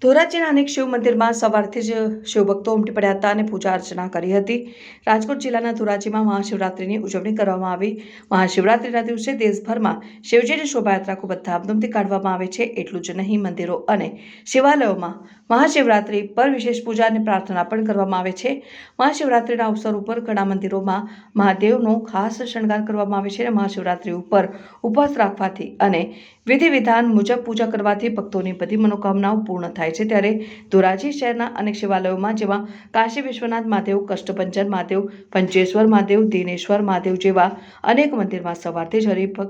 ધોરાજીના અનેક શિવ મંદિરમાં સવારથી જ શિવભક્તો ઉમટી પડ્યા હતા અને પૂજા અર્ચના કરી હતી। રાજકોટ જિલ્લાના ધોરાજીમાં મહાશિવરાત્રિની ઉજવણી કરવામાં આવી। મહાશિવરાત્રિના દિવસે દેશભરમાં શિવજીની શોભાયાત્રા ખૂબ જ ધામધૂમથી કાઢવામાં આવે છે। એટલું જ નહીં, મંદિરો અને શિવાલયોમાં મહાશિવરાત્રિ પર વિશેષ પૂજા અને પ્રાર્થના પણ કરવામાં આવે છે। મહાશિવરાત્રિના અવસર ઉપર ઘણા મંદિરોમાં મહાદેવનો ખાસ શણગાર કરવામાં આવે છે અને મહાશિવરાત્રિ ઉપર ઉપવાસ રાખવાથી અને વિધિ વિધાન મુજબ પૂજા કરવાથી ભક્તોની બધી મનોકામનાઓ પૂર્ણ થાય છે। ત્યારે ધોરાજી શહેરના અનેક શિવાલયોમાં જેમાં કાશી વિશ્વનાથ મહાદેવ, કષ્ટભંજન મહાદેવ, પંચેશ્વર મહાદેવ, દિનેશ્વર મહાદેવ જેવા અનેક મંદિરમાં સવારથી જ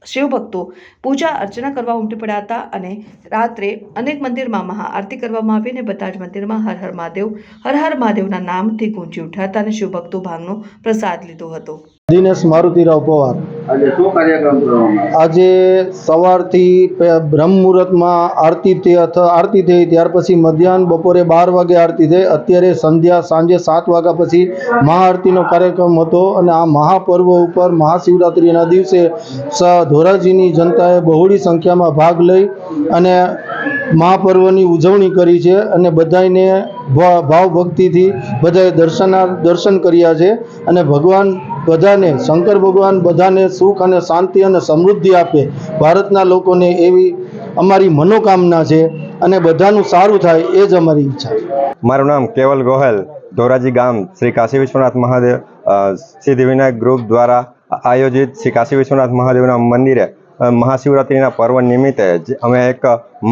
શિવભક્તો પૂજા અર્ચના કરવા ઉમટી પડ્યા હતા અને રાત્રે અનેક મંદિરમાં મહાઆરતી કરવામાં આવી અને બધા જ મંદિરમાં હર હર મહાદેવ, હર હર મહાદેવના નામથી ગુંજી ઉઠ્યા હતા અને શિવભક્તો ભાંગનો પ્રસાદ લીધો હતો। દિનેશ મારુતિરાવ પવાર। આજે શું કાર્યક્રમ કરવામાં આવ્યો? આજે સવારથી બ્રહ્મ મુહૂર્તમાં આરતી થઈ, ત્યાર પછી મધ્યાહન બપોરે 12 વાગે આરતી થઈ, અત્યારે સાંજે 7 વાગ્યા પછી મહાઆરતીનો કાર્યક્રમ હતો અને આ મહાપર્વ ઉપર મહાશિવરાત્રિના દિવસે ધોરાજીની જનતાએ બહોળી સંખ્યામાં ભાગ લઈ અને મહાપર્વની ઉજવણી કરી છે અને બધાને ભાવ ભક્તિથી બધાએ દર્શન કર્યા છે અને ભગવાન બધાને, શંકર ભગવાન બધાને સુખ અને શાંતિ અને સમૃદ્ધિ આપે, ભારતના લોકોને એવી અમારી મનોકામના છે અને બધાનું સારું થાય એ જ અમારી ઈચ્છા છે। મારું નામ કેવલ ગોહેલ, ધોરાજી ગામ શ્રી કાશી વિશ્વનાથ મહાદેવ સિદ્ધિવિનાયક ગ્રુપ દ્વારા આયોજિત શ્રી કાશી વિશ્વનાથ મહાદેવના મંદિરે મહાશિવરાત્રિના પર્વ નિમિત્તે અમે એક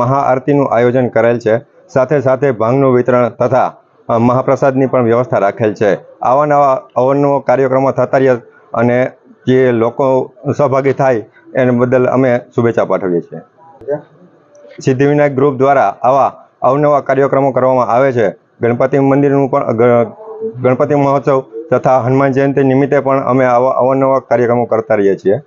મહાઆરતીનું આયોજન કરેલ છે। સાથે સાથે ભાંગનું વિતરણ તથા મહાપ્રસાદની પણ વ્યવસ્થા રાખેલ છે। અવનવા કાર્યક્રમો થતા રહ્યા અને જે લોકો સહભાગી થાય એને બદલ અમે શુભેચ્છા પાઠવીએ છીએ। સિદ્ધિવિનાયક ગ્રુપ દ્વારા આવા અવનવા કાર્યક્રમો કરવામાં આવે છે। ગણપતિ મંદિરનું પણ ગણપતિ મહોત્સવ તથા હનુમાન જયંતિ નિમિત્તે પણ અમે આવા અવનવા કાર્યક્રમો કરતા રહીએ છીએ।